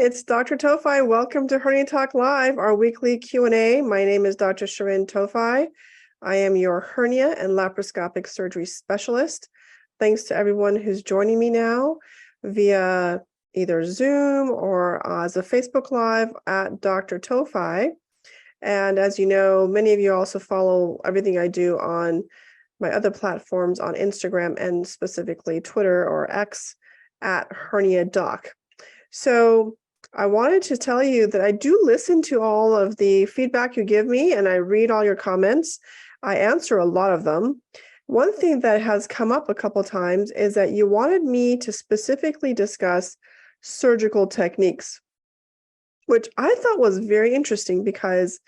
it's Dr. Tofai. Welcome to HerniaTalk Live, our weekly Q&A. My name is Dr. Shirin Tofai. I am your hernia and laparoscopic surgery specialist. Thanks to everyone who's joining me now via either Zoom or as a Facebook Live at Dr. Tofai. And as you know, many of you also follow everything I do on my other platforms on Instagram and specifically Twitter or X at HerniaTalk. So I wanted to tell you that I do listen to all of the feedback you give me, and I read all your comments. I answer a lot of them. One thing that has come up a couple times is that you wanted me to specifically discuss surgical techniques, which I thought was very interesting because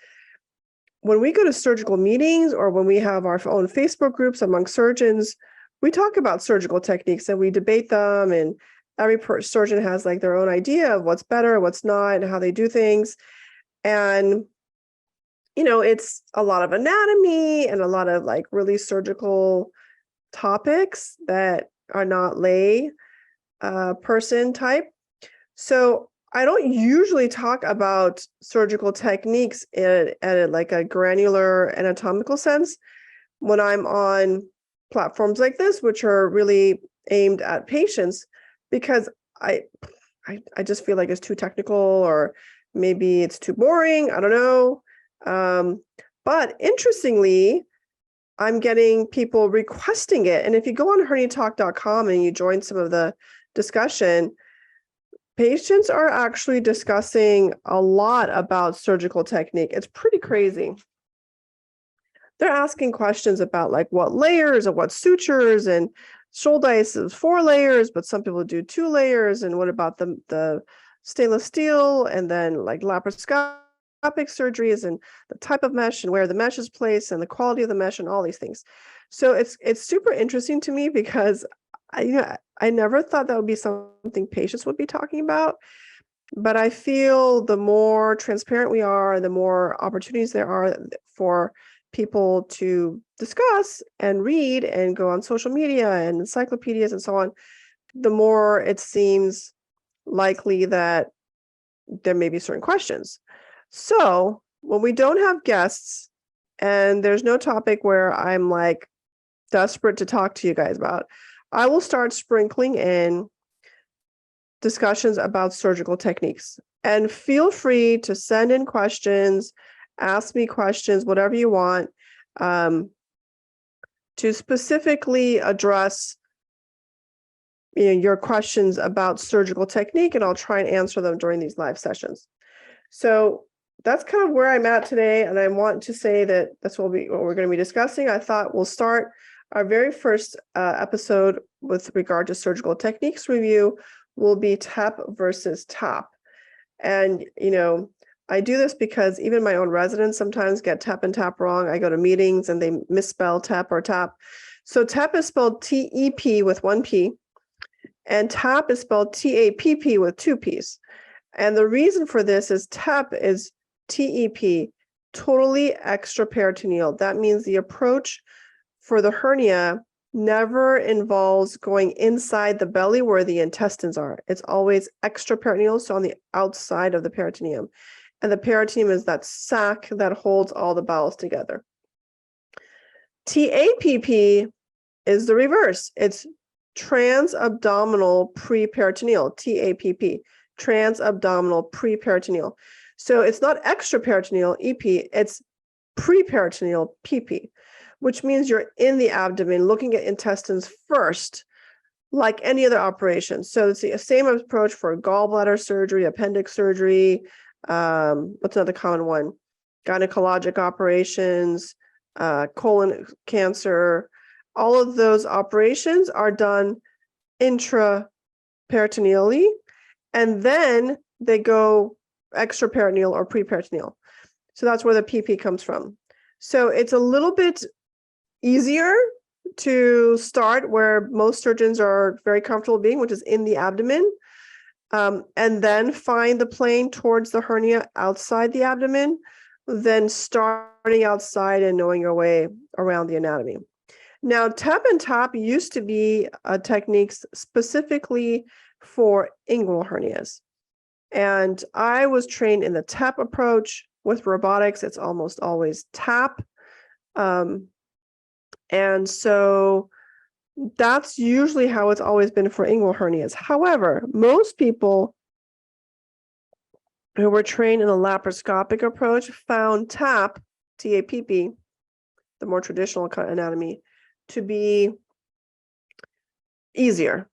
when we go to surgical meetings or when we have our own Facebook groups among surgeons, we talk about surgical techniques and we debate them, and every surgeon has like their own idea of what's better, what's not, and how they do things. And, you know, it's a lot of anatomy and a lot of like really surgical topics that are not lay person type. So I don't usually talk about surgical techniques at like a granular anatomical sense when I'm on platforms like this, which are really aimed at patients, because I just feel like it's too technical, or maybe it's too boring. I don't know. But interestingly, I'm getting people requesting it. And if you go on HerniaTalk.com and you join some of the discussion, patients are actually discussing a lot about surgical technique. It's pretty crazy. They're asking questions about like what layers and what sutures, and Schuldeis is 4 layers, but some people do 2 layers. And what about the stainless steel, and then like laparoscopic surgeries and the type of mesh and where the mesh is placed and the quality of the mesh and all these things. So it's super interesting to me because I never thought that would be something patients would be talking about. But I feel the more transparent we are, the more opportunities there are for people to discuss and read and go on social media and encyclopedias and so on, the more it seems likely that there may be certain questions. So when we don't have guests and there's no topic where I'm like desperate to talk to you guys about, I will start sprinkling in discussions about surgical techniques. And feel free to send in questions, ask me questions, whatever you want, to specifically address your questions about surgical technique, and I'll try and answer them during these live sessions. So that's kind of where I'm at today, and I want to say that that's what we're going to be discussing. I thought we'll start our very first episode with regard to surgical techniques review will be TEP versus TAPP. And, I do this because even my own residents sometimes get TEP and TAPP wrong. I go to meetings and they misspell TEP or TAPP. So TEP is spelled TEP with 1 P, and TAPP is spelled TAPP with 2 Ps. And the reason for this is TEP is TEP, totally extraperitoneal. That means the approach for the hernia never involves going inside the belly where the intestines are. It's always extraperitoneal, so on the outside of the peritoneum. And the peritoneum is that sac that holds all the bowels together. TAPP is the reverse. It's transabdominal preperitoneal, TAPP, transabdominal preperitoneal. So it's not extraperitoneal, EP, it's preperitoneal, PP, which means you're in the abdomen looking at intestines first, like any other operation. So it's the same approach for gallbladder surgery, appendix surgery, what's another common one? Gynecologic operations, colon cancer. All of those operations are done intraperitoneally, and then they go extraperitoneal or preperitoneal. So that's where the PP comes from. So it's a little bit easier to start where most surgeons are very comfortable being, which is in the abdomen, and then find the plane towards the hernia outside the abdomen, then starting outside and knowing your way around the anatomy. Now, TEP and TAPP used to be techniques specifically for inguinal hernias. And I was trained in the TEP approach. With robotics, it's almost always TAPP. And so that's usually how it's always been for inguinal hernias. However, most people who were trained in a laparoscopic approach found TAPP, T-A-P-P, the more traditional anatomy, to be easier.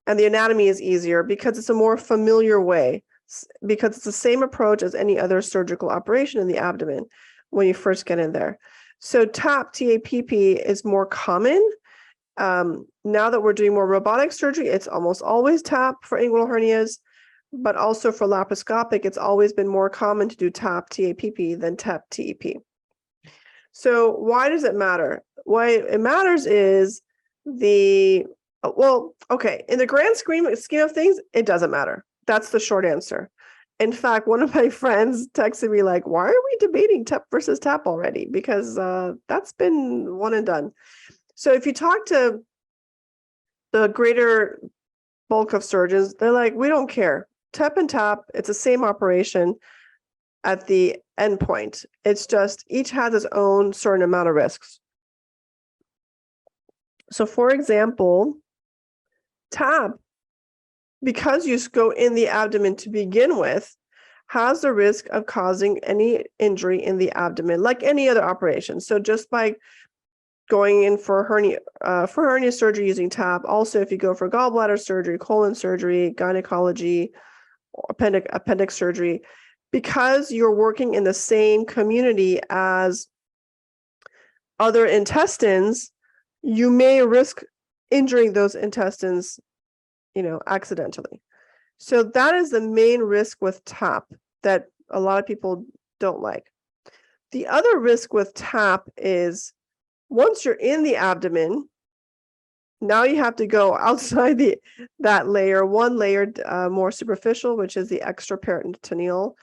And the anatomy is easier because it's a more familiar way, because it's the same approach as any other surgical operation in the abdomen when you first get in there. So TAPP, T-A-P-P, is more common. Now that we're doing more robotic surgery, it's almost always TAPP for inguinal hernias, but also for laparoscopic, it's always been more common to do TAPP, T-A-P-P than TEP, T-E-P. So why does it matter? Why it matters is well, okay, in the grand scheme of things, it doesn't matter. That's the short answer. In fact, one of my friends texted me like, why are we debating TEP versus TAPP already? Because that's been one and done. So if you talk to the greater bulk of surgeons, they're like, we don't care. TEP and TAPP, it's the same operation at the end point. It's just each has its own certain amount of risks. So for example, TAPP, because you go in the abdomen to begin with, has the risk of causing any injury in the abdomen, like any other operation. So just by going in for hernia surgery using TAPP, also if you go for gallbladder surgery, colon surgery, gynecology, appendix surgery, because you're working in the same community as other intestines, you may risk injuring those intestines, accidentally. So that is the main risk with TAPP that a lot of people don't like. The other risk with TAPP is once you're in the abdomen, now you have to go outside that layer, one layer more superficial, which is the extraperitoneal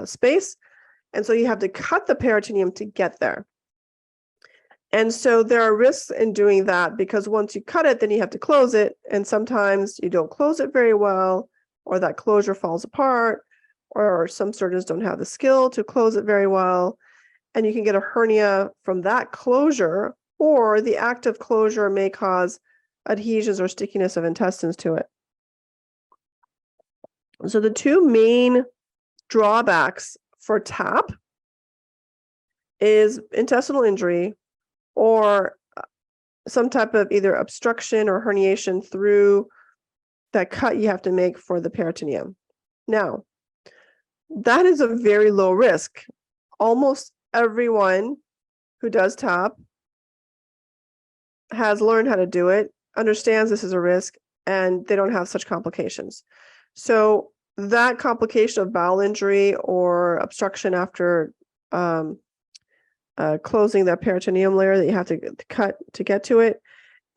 space. And so you have to cut the peritoneum to get there. And so there are risks in doing that because once you cut it, then you have to close it. And sometimes you don't close it very well, or that closure falls apart, or some surgeons don't have the skill to close it very well. And you can get a hernia from that closure, or the active closure may cause adhesions or stickiness of intestines to it. So the two main drawbacks for TAPP is intestinal injury or some type of either obstruction or herniation through that cut you have to make for the peritoneum. Now, that is a very low risk. Almost everyone who does TAPP has learned how to do it, understands this is a risk, and they don't have such complications. So that complication of bowel injury or obstruction after closing that peritoneum layer that you have to cut to get to it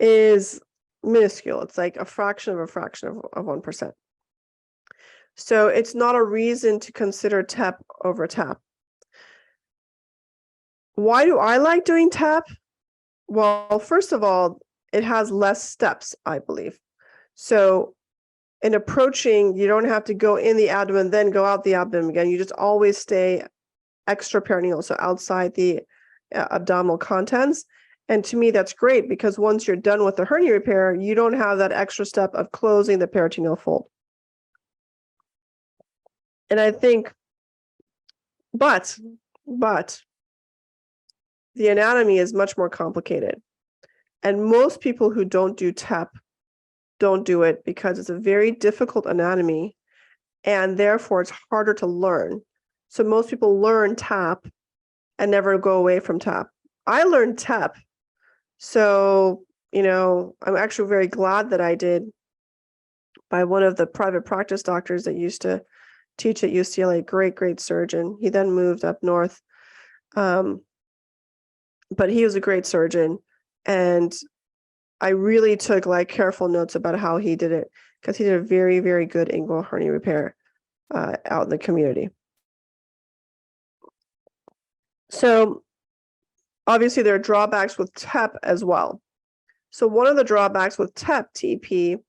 is minuscule. It's like a fraction of 1%. So it's not a reason to consider TEP over TAPP. Why do I like doing TEP? Well, first of all, it has less steps, I believe. So in approaching, you don't have to go in the abdomen, then go out the abdomen again. You just always stay extraperitoneal, so outside the abdominal contents. And to me, that's great because once you're done with the hernia repair, you don't have that extra step of closing the peritoneal fold. And I think, but the anatomy is much more complicated. And most people who don't do TEP don't do it because it's a very difficult anatomy and therefore it's harder to learn. So most people learn TAPP and never go away from TAPP. I learned TEP. So, I'm actually very glad that I did by one of the private practice doctors that used to teach at UCLA, great surgeon. He then moved up north. But he was a great surgeon. And I really took careful notes about how he did it because he did a very, very good inguinal hernia repair out in the community. So obviously there are drawbacks with TEP as well. So one of the drawbacks with TEP, TEP,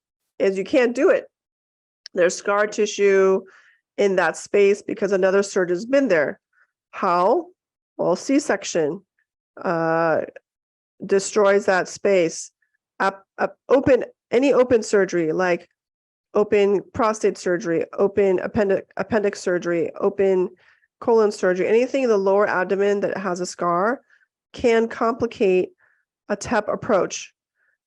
is you can't do it. There's scar tissue in that space because another surgeon's been there. How? Well, C-section destroys that space. Any open surgery, like open prostate surgery, open appendix surgery, open colon surgery, anything in the lower abdomen that has a scar can complicate a TEP approach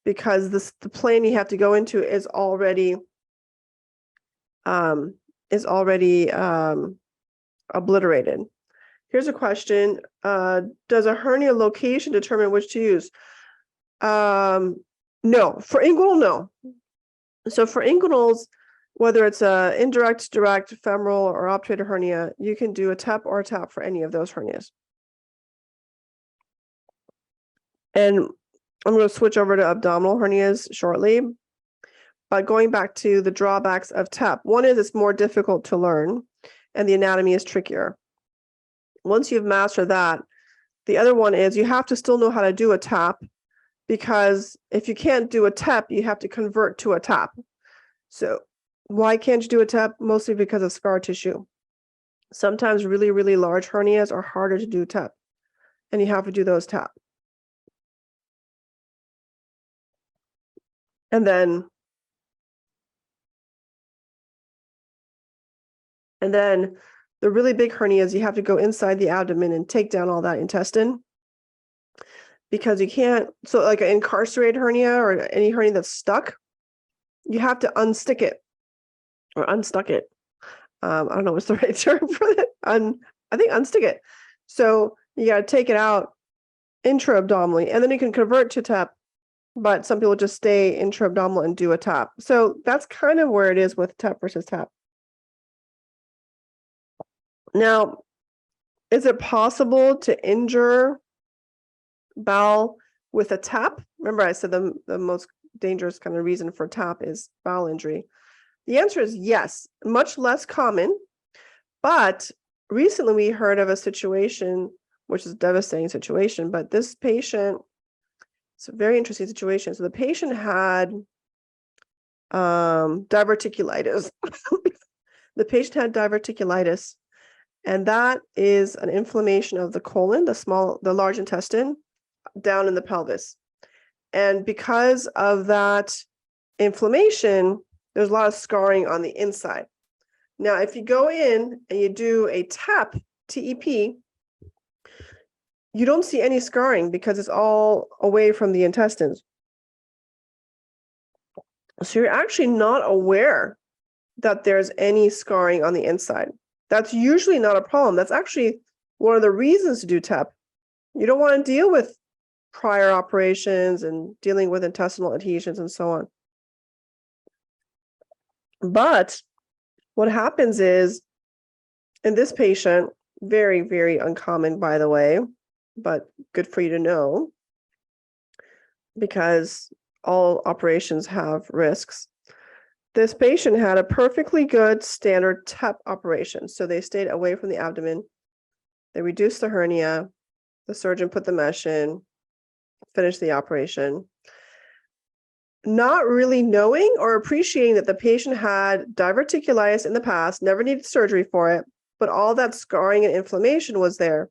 because the plane you have to go into is already obliterated. Here's a question. Does a hernia location determine which to use? No. For inguinal, no. So for inguinals, whether it's a indirect, direct, femoral, or obturator hernia, you can do a TEP or a TAPP for any of those hernias. And I'm going to switch over to abdominal hernias shortly. But going back to the drawbacks of TEP, one is it's more difficult to learn, and the anatomy is trickier. Once you've mastered that, the other one is you have to still know how to do a TAPP, because if you can't do a TEP, you have to convert to a TAPP. So why can't you do a TEP? Mostly because of scar tissue. Sometimes really, really large hernias are harder to do TEP, and you have to do those TAPP. And then the really big hernias, you have to go inside the abdomen and take down all that intestine, because you can't, so like an incarcerated hernia or any hernia that's stuck, you have to unstick it or unstuck it. I don't know what's the right term for it. I think unstick it. So you got to take it out intra-abdominally, and then you can convert to TEP, but some people just stay intra-abdominal and do a TAPP. So that's kind of where it is with TEP versus TAPP. Now, is it possible to injure bowel with a TAPP? Remember, I said the most dangerous kind of reason for TAPP is bowel injury. The answer is yes, much less common, but recently we heard of a situation, which is a devastating situation, but this patient, it's a very interesting situation. So the patient had diverticulitis. The patient had diverticulitis, and that is an inflammation of the colon, the large intestine, down in the pelvis. And because of that inflammation, there's a lot of scarring on the inside. Now, if you go in and you do a TAPP, TEP, you don't see any scarring because it's all away from the intestines. So you're actually not aware that there's any scarring on the inside. That's usually not a problem. That's actually one of the reasons to do TEP. You don't want to deal with prior operations and dealing with intestinal adhesions and so on. But what happens is, in this patient, very, very uncommon, by the way, but good for you to know, because all operations have risks. This patient had a perfectly good standard TEP operation. So they stayed away from the abdomen. They reduced the hernia. The surgeon put the mesh in, finished the operation, not really knowing or appreciating that the patient had diverticulitis in the past, never needed surgery for it, but all that scarring and inflammation was there.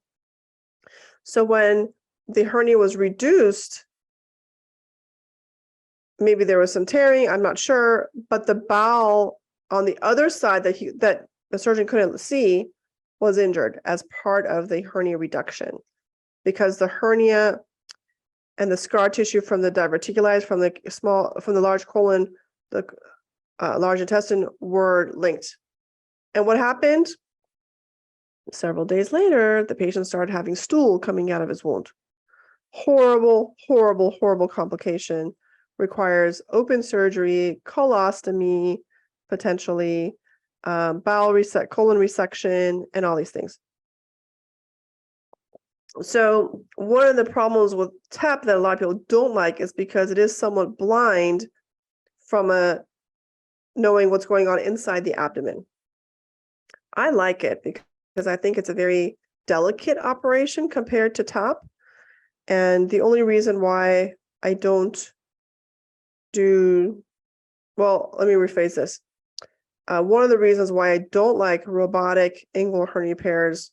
So when the hernia was reduced, maybe there was some tearing, I'm not sure, but the bowel on the other side that the surgeon couldn't see was injured as part of the hernia reduction, because the hernia and the scar tissue from the diverticulitis, from the large colon, the large intestine were linked. And what happened? Several days later, the patient started having stool coming out of his wound. Horrible, horrible, horrible complication. Requires open surgery, colostomy, potentially, colon resection, and all these things. So one of the problems with TEP that a lot of people don't like is because it is somewhat blind from knowing what's going on inside the abdomen. I like it because I think it's a very delicate operation compared to TAPP. And the only reason why I don't do well, let me rephrase this. One of the reasons why I don't like robotic inguinal hernia pairs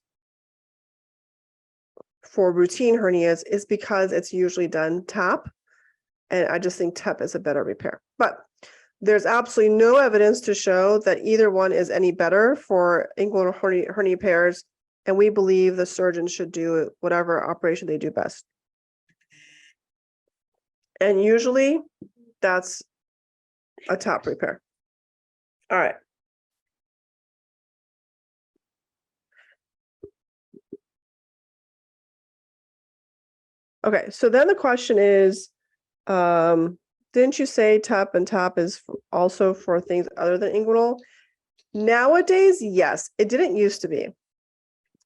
for routine hernias is because it's usually done TAPP, and I just think TEP is a better repair. But there's absolutely no evidence to show that either one is any better for inguinal hernia pairs, and we believe the surgeon should do whatever operation they do best. And usually that's a TAPP repair. All right. Okay, so then the question is, didn't you say TEP and TAPP is also for things other than inguinal? Nowadays, yes, it didn't used to be.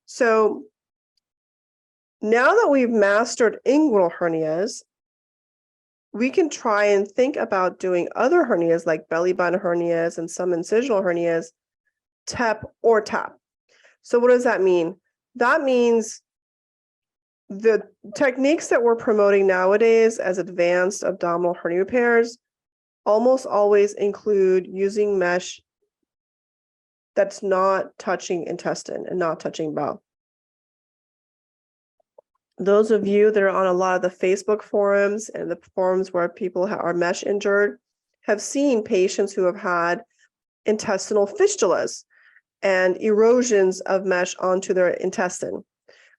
So now that we've mastered inguinal hernias, we can try and think about doing other hernias like belly button hernias and some incisional hernias, TEP or TAPP. So what does that mean? That means the techniques that we're promoting nowadays as advanced abdominal hernia repairs almost always include using mesh that's not touching intestine and not touching bowel. Those of you that are on a lot of the Facebook forums and the forums where people are mesh injured have seen patients who have had intestinal fistulas and erosions of mesh onto their intestine.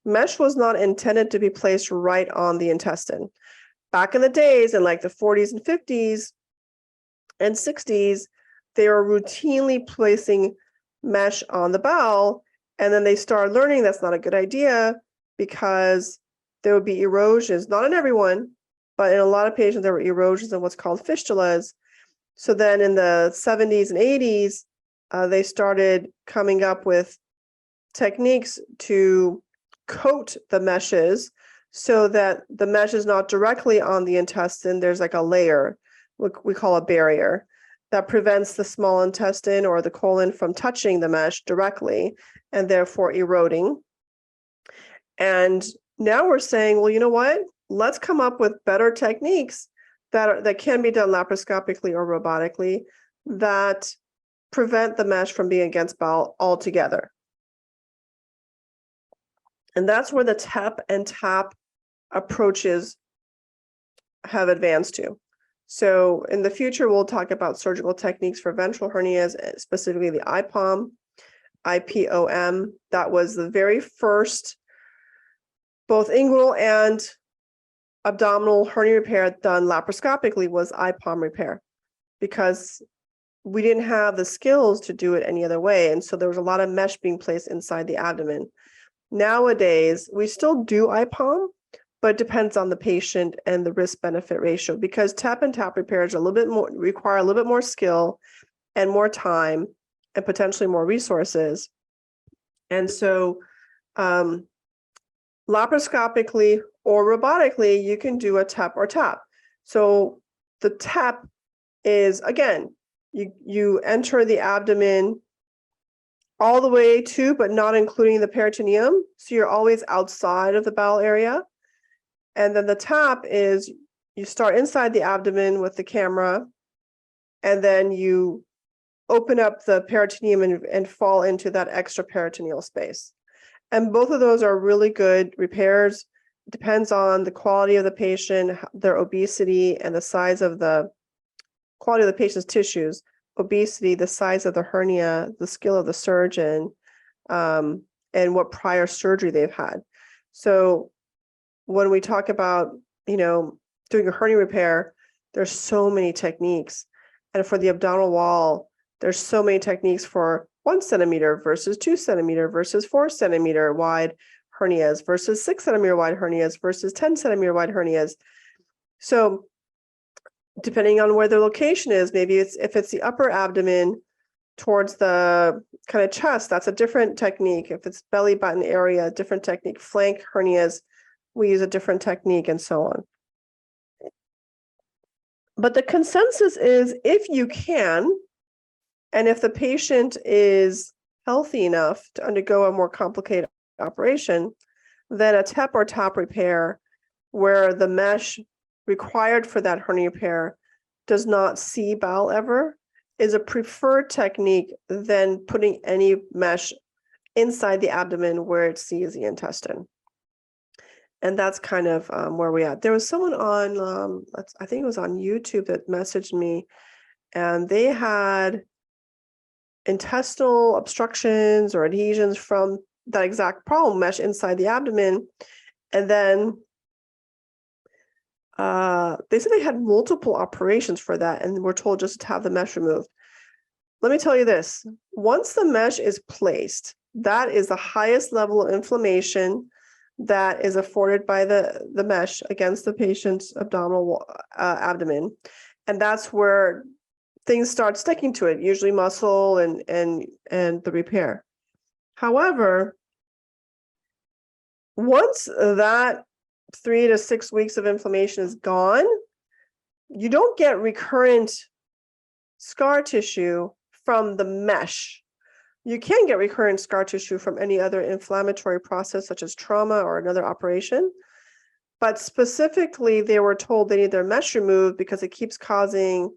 Mesh was not intended to be placed right on the intestine. Back in the days, in like the 40s and 50s and 60s, they were routinely placing mesh on the bowel, and then they started learning that's not a good idea because there would be erosions, not in everyone, but in a lot of patients there were erosions in what's called fistulas. So then in the 70s and 80s, they started coming up with techniques to coat the meshes so that the mesh is not directly on the intestine. There's like a layer, what we call a barrier, that prevents the small intestine or the colon from touching the mesh directly and therefore eroding. And now we're saying, well, you know what? Let's come up with better techniques that can be done laparoscopically or robotically that prevent the mesh from being against bowel altogether. And that's where the TEP and TAPP approaches have advanced to. So in the future, we'll talk about surgical techniques for ventral hernias, specifically the IPOM, IPOM. That was the very first, both inguinal and abdominal hernia repair done laparoscopically was IPOM repair, because we didn't have the skills to do it any other way. And so there was a lot of mesh being placed inside the abdomen. Nowadays, we still do IPOM, but it depends on the patient and the risk-benefit ratio, because TEP and TAPP repairs are a little bit more, require a little bit more skill and more time and potentially more resources. And so laparoscopically or robotically, you can do a TEP or TAPP. So the TEP is, again, you enter the abdomen all the way to, but not including the peritoneum. So you're always outside of the bowel area. And then the TAPP is you start inside the abdomen with the camera, and then you open up the peritoneum and fall into that extra peritoneal space. And both of those are really good repairs. It depends on the quality of the patient, their obesity, and the size of the quality of the patient's tissues. Obesity, the size of the hernia, the skill of the surgeon, and what prior surgery they've had. So when we talk about, doing a hernia repair, there's so many techniques. And for the abdominal wall, there's so many techniques for 1 centimeter versus 2 centimeter versus 4 centimeter wide hernias versus 6 centimeter wide hernias versus 10 centimeter wide hernias. So depending on where the location is, maybe if it's the upper abdomen towards the kind of chest, that's a different technique. If it's belly button area, different technique. Flank hernias, we use a different technique, and so on. But the consensus is, if you can, and if the patient is healthy enough to undergo a more complicated operation, then a TEP or TAPP repair where the mesh required for that hernia repair does not see bowel ever is a preferred technique than putting any mesh inside the abdomen where it sees the intestine. And that's kind of where we're at. There was someone on, I think it was on YouTube that messaged me, and they had intestinal obstructions or adhesions from that exact problem, mesh inside the abdomen. And then they said they had multiple operations for that and were told just to have the mesh removed. Let me tell you this, once the mesh is placed, that is the highest level of inflammation that is afforded by the mesh against the patient's abdominal abdomen. And that's where things start sticking to it, usually muscle and the repair. However, once that 3 to 6 weeks of inflammation is gone, you don't get recurrent scar tissue from the mesh. You can get recurrent scar tissue from any other inflammatory process, such as trauma or another operation. But specifically, they were told they need their mesh removed because it keeps causing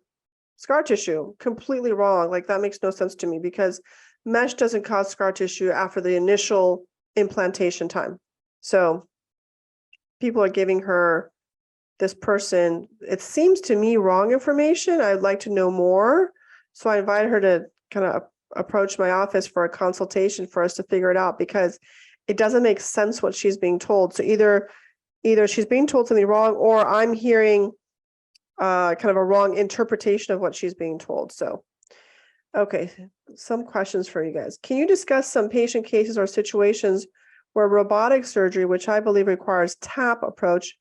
scar tissue. Completely wrong. Like, that makes no sense to me, because mesh doesn't cause scar tissue after the initial implantation time. So people are giving this person, it seems to me, wrong information. I'd like to know more. So I invited her to kind of approach my office for a consultation for us to figure it out, because it doesn't make sense what she's being told. So either she's being told something wrong, or I'm hearing kind of a wrong interpretation of what she's being told. So, okay, some questions for you guys. Can you discuss some patient cases or situations where robotic surgery, which I believe requires TAPP approach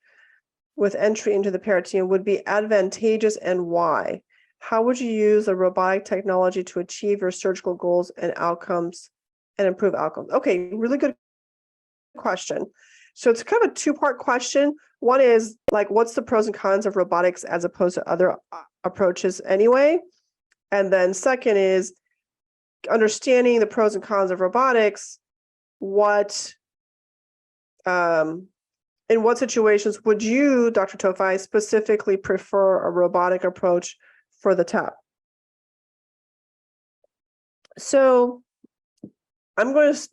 with entry into the peritoneum, would be advantageous, and why? How would you use a robotic technology to achieve your surgical goals and outcomes and improve outcomes? Okay, really good question. So it's kind of a two-part question. One is, like, what's the pros and cons of robotics as opposed to other approaches anyway? And then second is understanding the pros and cons of robotics. In what situations would you, Dr. Tofai, specifically prefer a robotic approach for the TAPP? So I'm going to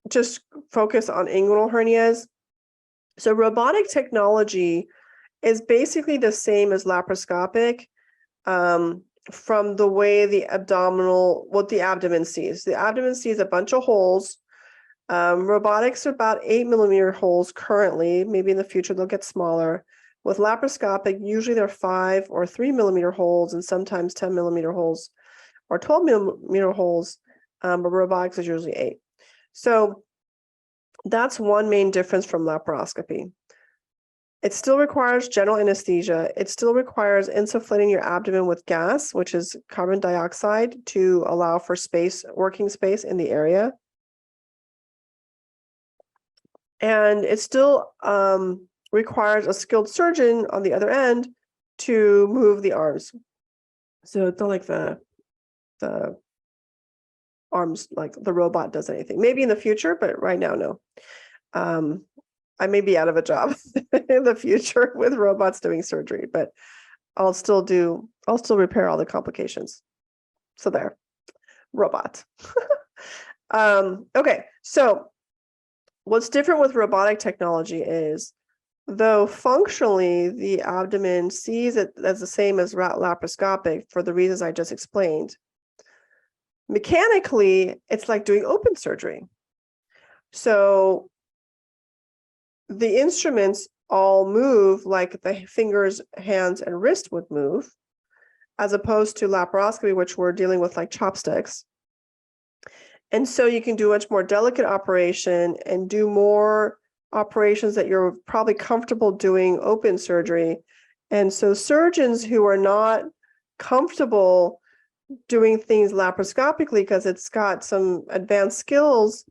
just focus on inguinal hernias. So robotic technology is basically the same as laparoscopic from the way what the abdomen sees. The abdomen sees a bunch of holes. Robotics are about 8 millimeter holes currently. Maybe in the future they'll get smaller. With laparoscopic, usually they're 5 or 3 millimeter holes, and sometimes 10 millimeter holes or 12 millimeter holes, but robotics is usually 8. So that's one main difference from laparoscopy. It still requires general anesthesia. It still requires insufflating your abdomen with gas, which is carbon dioxide, to allow for working space in the area. And it still requires a skilled surgeon on the other end to move the arms. So it's not like the arms, like the robot does anything. Maybe in the future, but right now, no. I may be out of a job in the future with robots doing surgery, but I'll still repair all the complications. So there, robot. Okay, so what's different with robotic technology is, though functionally the abdomen sees it as the same as laparoscopic for the reasons I just explained, mechanically it's like doing open surgery. So the instruments all move like the fingers, hands, and wrist would move, as opposed to laparoscopy, which we're dealing with like chopsticks. And so you can do a much more delicate operation and do more operations that you're probably comfortable doing open surgery. And so surgeons who are not comfortable doing things laparoscopically because it's got some advanced skills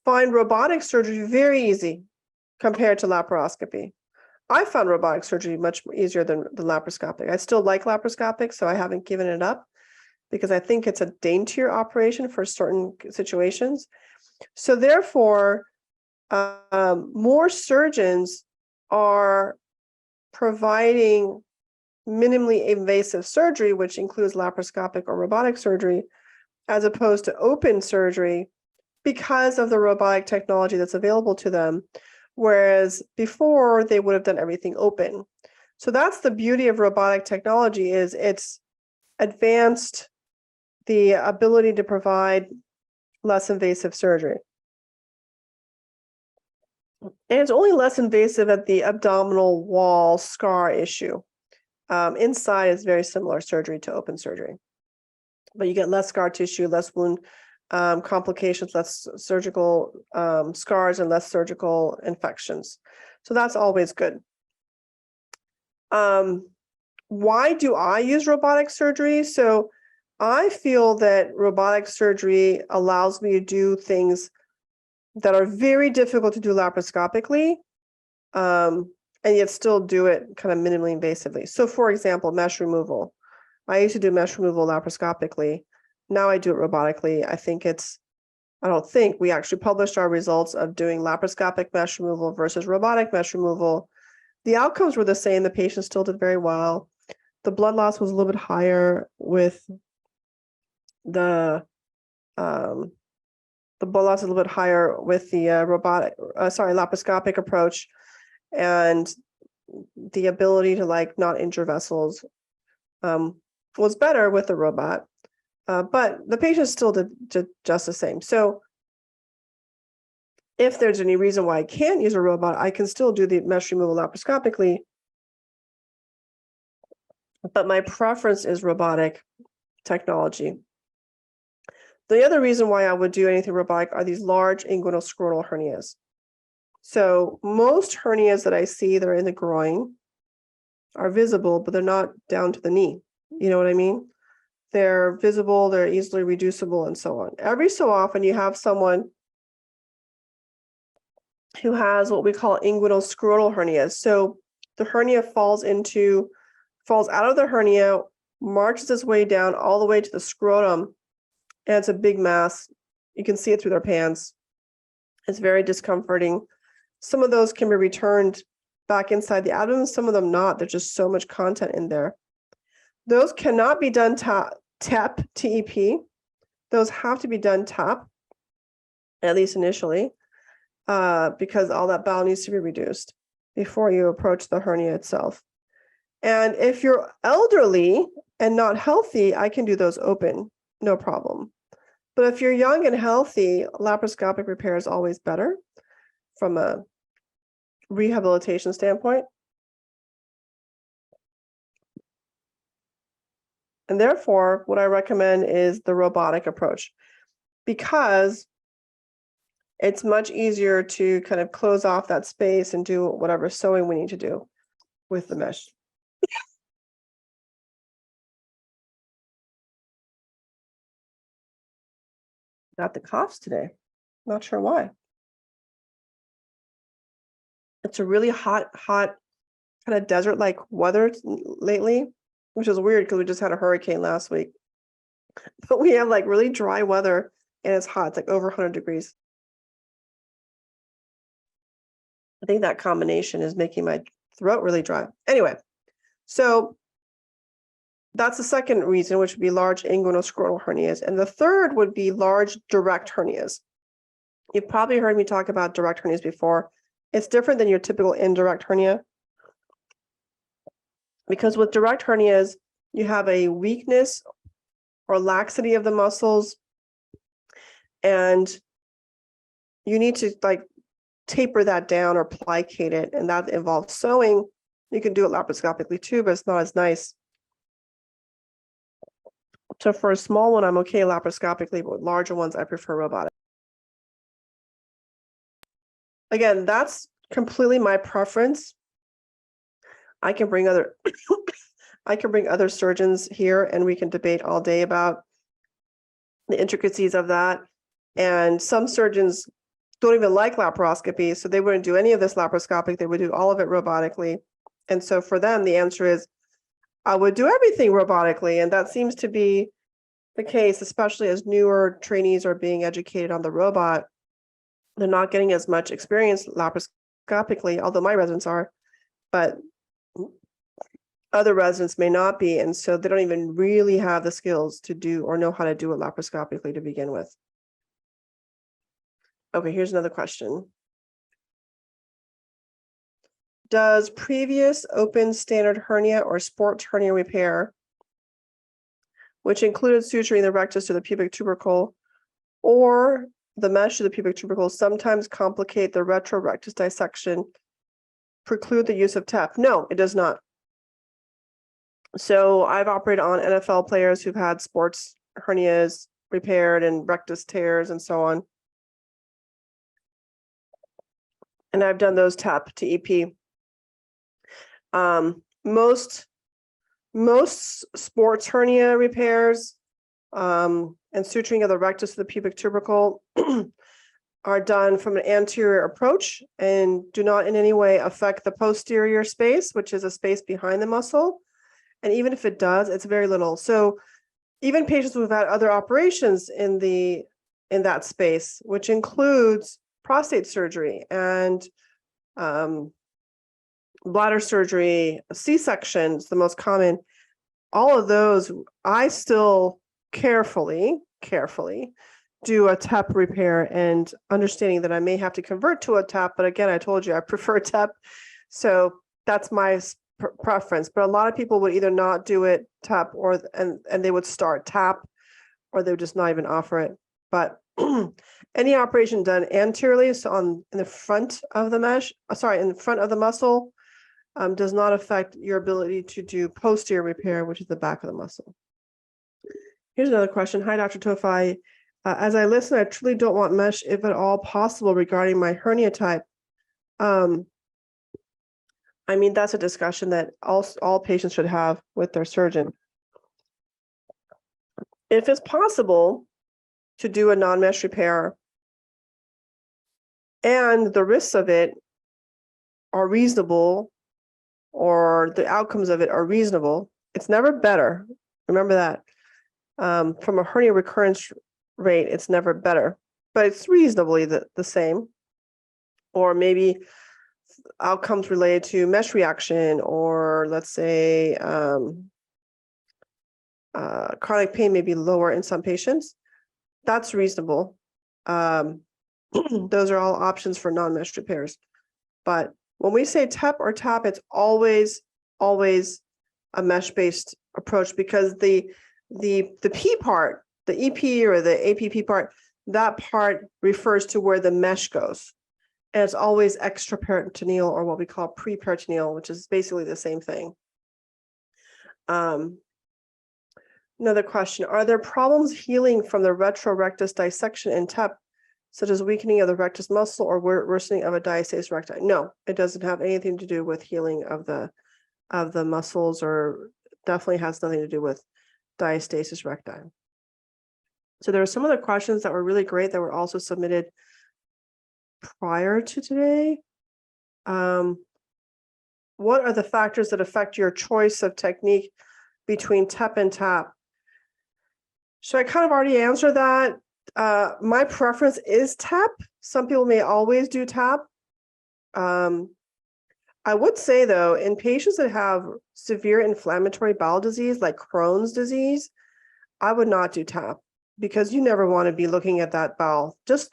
find robotic surgery very easy compared to laparoscopy. I found robotic surgery much easier than laparoscopic. I still like laparoscopic, so I haven't given it up, because I think it's a daintier operation for certain situations. So therefore, more surgeons are providing minimally invasive surgery, which includes laparoscopic or robotic surgery, as opposed to open surgery, because of the robotic technology that's available to them, whereas before they would have done everything open. So that's the beauty of robotic technology, is it's advanced the ability to provide less invasive surgery. And it's only less invasive at the abdominal wall scar issue. Inside is very similar surgery to open surgery, but you get less scar tissue, less wound complications, less surgical scars, and less surgical infections. So that's always good. Why do I use robotic surgery? So I feel that robotic surgery allows me to do things that are very difficult to do laparoscopically, and yet still do it kind of minimally invasively. So for example, mesh removal. I used to do mesh removal laparoscopically. Now I do it robotically. We actually published our results of doing laparoscopic mesh removal versus robotic mesh removal. The outcomes were the same. The patient still did very well. The blood loss was a little bit higher with the blood loss is a little bit higher with the laparoscopic approach, and the ability to not injure vessels was better with the robot, but the patient still did just the same. So if there's any reason why I can't use a robot, I can still do the mesh removal laparoscopically, but my preference is robotic technology. The other reason why I would do anything robotic are these large inguinal scrotal hernias. So most hernias that I see that are in the groin are visible, but they're not down to the knee. You know what I mean? They're visible, they're easily reducible, and so on. Every so often you have someone who has what we call inguinal scrotal hernias. So the hernia falls out of the hernia, marches its way down all the way to the scrotum, and it's a big mass. You can see it through their pants. It's very discomforting. Some of those can be returned back inside the abdomen, some of them not. There's just so much content in there. Those cannot be done TEP, TEP. Those have to be done TAPP, at least initially, because all that bowel needs to be reduced before you approach the hernia itself. And if you're elderly and not healthy, I can do those open, no problem. But if you're young and healthy, laparoscopic repair is always better from a rehabilitation standpoint. And therefore, what I recommend is the robotic approach, because it's much easier to kind of close off that space and do whatever sewing we need to do with the mesh. Got the coughs today. Not sure why. It's a really hot, kind of desert-like weather lately, which is weird because we just had a hurricane last week. But we have really dry weather and it's hot. It's like over 100 degrees. I think that combination is making my throat really dry. Anyway, so that's the second reason, which would be large inguinal scrotal hernias. And the third would be large direct hernias. You've probably heard me talk about direct hernias before. It's different than your typical indirect hernia, because with direct hernias, you have a weakness or laxity of the muscles, and you need to taper that down or plicate it, and that involves sewing. You can do it laparoscopically too, but it's not as nice. So for a small one, I'm okay laparoscopically, but with larger ones, I prefer robotic. Again, that's completely my preference. I can bring other surgeons here and we can debate all day about the intricacies of that. And some surgeons don't even like laparoscopy, so they wouldn't do any of this laparoscopic. They would do all of it robotically. And so for them, the answer is, I would do everything robotically. And that seems to be the case, especially as newer trainees are being educated on the robot. They're not getting as much experience laparoscopically, although my residents are, but other residents may not be, and so they don't even really have the skills to do or know how to do it laparoscopically to begin with. Okay, here's another question. Does previous open standard hernia or sports hernia repair, which included suturing the rectus to the pubic tubercle or the mesh to the pubic tubercle, sometimes complicate the retrorectus dissection, preclude the use of TEP? No, it does not. So I've operated on NFL players who've had sports hernias repaired and rectus tears and so on. And I've done those TAP to EP. Most sports hernia repairs and suturing of the rectus to the pubic tubercle are done from an anterior approach and do not in any way affect the posterior space, which is a space behind the muscle. And even if it does, it's very little. So even patients who've had other operations in that space, which includes prostate surgery and bladder surgery, C-sections, the most common, all of those, I still carefully do a TEP repair, and understanding that I may have to convert to a TAP, but again, I told you I prefer TEP, so that's my preference. But a lot of people would either not do it TEP and they would start TAP, or they would just not even offer it. But any operation done anteriorly, so in the front of the mesh, in the front of the muscle, does not affect your ability to do posterior repair, which is the back of the muscle. Here's another question. Hi, Dr. Tofai. As I listen, I truly don't want mesh if at all possible regarding my hernia type. I mean, that's a discussion that all patients should have with their surgeon. If it's possible to do a non-mesh repair and the risks of it are reasonable, or the outcomes of it are reasonable, it's never better. Remember that. From a hernia recurrence rate, it's never better, but it's reasonably the same. Or maybe outcomes related to mesh reaction, or let's say chronic pain may be lower in some patients. That's reasonable. Those are all options for non-mesh repairs. But when we say TEP or TAP, it's always a mesh-based approach, because the P part, the EP or the APP part, that part refers to where the mesh goes. And it's always extraperitoneal, or what we call preperitoneal, which is basically the same thing. Another question, are there problems healing from the retrorectus dissection in TEP, such as weakening of the rectus muscle or worsening of a diastasis recti? No, it doesn't have anything to do with healing of the muscles, or definitely has nothing to do with diastasis recti. So there are some other questions that were really great that were also submitted prior to today. What are the factors that affect your choice of technique between TEP and TAPP? So I kind of already answered that. My preference is TAP. Some people may always do TAP. I would say, though, in patients that have severe inflammatory bowel disease, like Crohn's disease, I would not do TAP, because you never want to be looking at that bowel. Just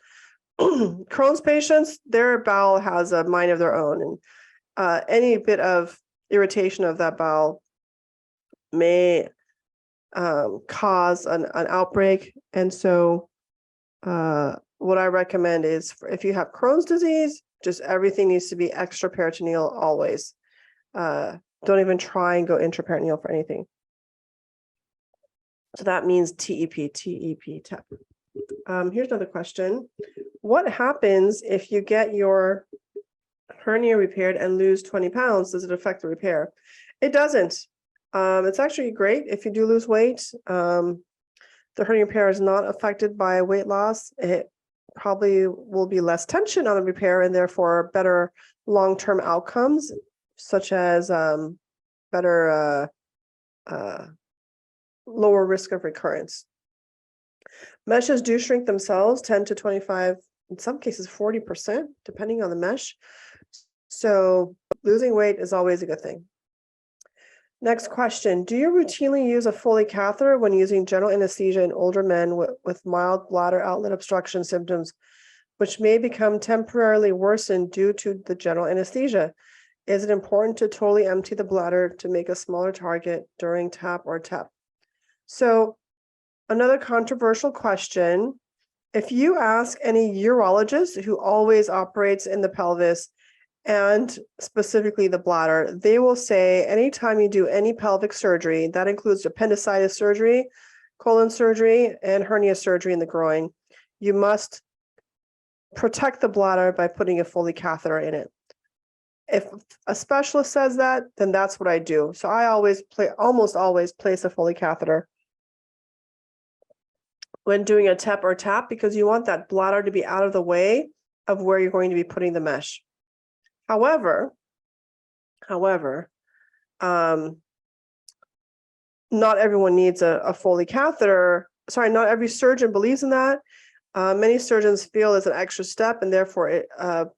Crohn's patients, their bowel has a mind of their own, and any bit of irritation of that bowel may cause an outbreak. And so what I recommend is, if you have Crohn's disease, just everything needs to be extraperitoneal always. Don't even try and go intraperitoneal for anything. So that means TEP, TAP. Here's another question. What happens if you get your hernia repaired and lose 20 pounds? Does it affect the repair? It doesn't. It's actually great if you do lose weight. The hernia repair is not affected by weight loss. It probably will be less tension on the repair, and therefore better long-term outcomes, such as better lower risk of recurrence. Meshes do shrink themselves 10 to 25, in some cases 40%, depending on the mesh. So losing weight is always a good thing. Next question. Do you routinely use a Foley catheter when using general anesthesia in older men with mild bladder outlet obstruction symptoms, which may become temporarily worsened due to the general anesthesia? Is it important to totally empty the bladder to make a smaller target during TAP or TEP? So another controversial question. If you ask any urologist who always operates in the pelvis and specifically the bladder, they will say anytime you do any pelvic surgery, that includes appendicitis surgery, colon surgery, and hernia surgery in the groin, you must protect the bladder by putting a Foley catheter in it. If a specialist says that, then that's what I do. So I almost always place a Foley catheter when doing a TEP or TAP, because you want that bladder to be out of the way of where you're going to be putting the mesh. However, not everyone needs a Foley catheter. Sorry, not every surgeon believes in that. Many surgeons feel it's an extra step, and therefore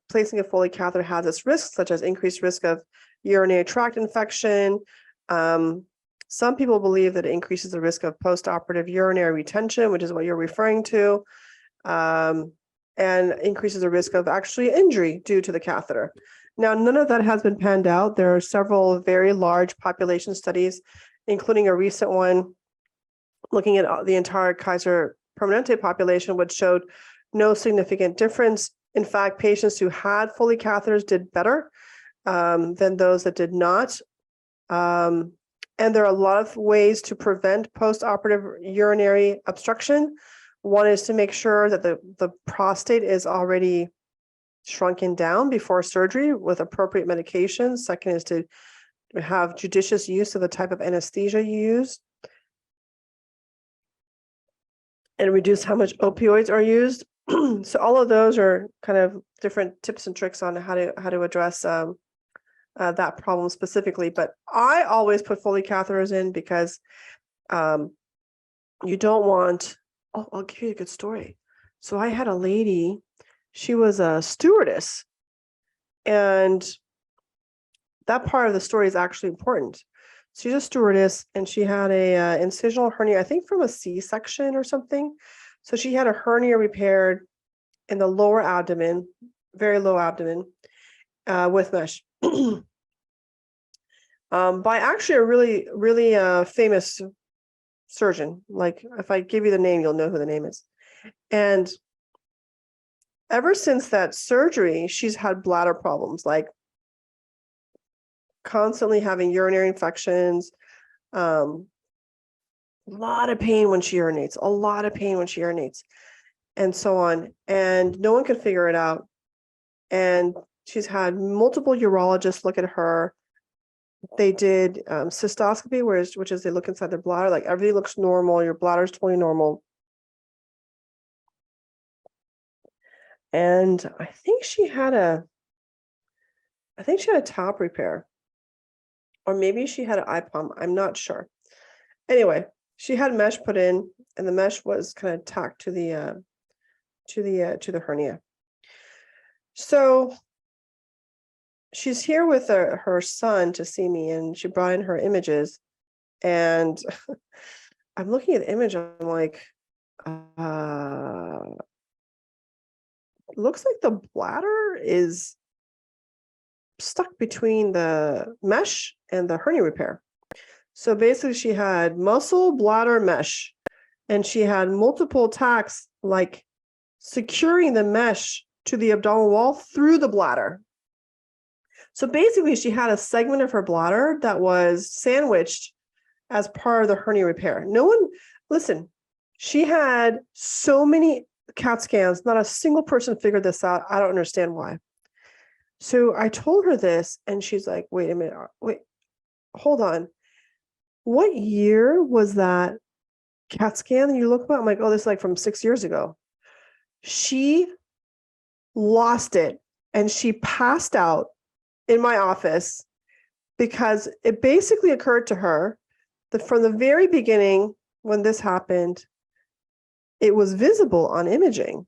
placing a Foley catheter has its risks, such as increased risk of urinary tract infection. Some people believe that it increases the risk of postoperative urinary retention, which is what you're referring to, and increases the risk of actually injury due to the catheter. Now, none of that has been panned out. There are several very large population studies, including a recent one looking at the entire Kaiser Permanente population, which showed no significant difference. In fact, patients who had Foley catheters did better than those that did not. And there are a lot of ways to prevent postoperative urinary obstruction. One is to make sure that the prostate is already shrunken down before surgery with appropriate medications. Second is to have judicious use of the type of anesthesia you use and reduce how much opioids are used. So all of those are kind of different tips and tricks on how to address that problem specifically. But I always put Foley catheters in because you don't want. Oh, I'll give you a good story. So I had a lady. She was a stewardess, and that part of the story is actually important. She's a stewardess, and she had a incisional hernia, I think from a C-section or something. So she had a hernia repaired in the lower abdomen, very low abdomen, with mesh. By actually a really famous surgeon. Like if I give you the name, you'll know who the name is. And ever since that surgery, she's had bladder problems, like constantly having urinary infections, a lot of pain when she urinates, and so on. And no one could figure it out. And she's had multiple urologists look at her. They did cystoscopy, which is they look inside the bladder, like everything looks normal, your bladder's totally normal. And I think she had a top repair, or maybe she had an IPOM. I'm not sure. Anyway, she had mesh put in, and the mesh was kind of tacked to the hernia. So she's here with her son to see me, and she brought in her images, and I'm looking at the image. I'm like, looks like the bladder is stuck between the mesh and the hernia repair. So basically she had muscle, bladder, mesh, and she had multiple tacks like securing the mesh to the abdominal wall through the bladder. So basically she had a segment of her bladder that was sandwiched as part of the hernia repair. Listen, she had so many CAT scans, not a single person figured this out. I don't understand why. So I told her this, and she's like, wait a minute, wait, hold on. What year was that CAT scan that you look about? I'm like, oh, this is like from 6 years ago. She lost it, and she passed out in my office because it basically occurred to her that from the very beginning, when this happened, it was visible on imaging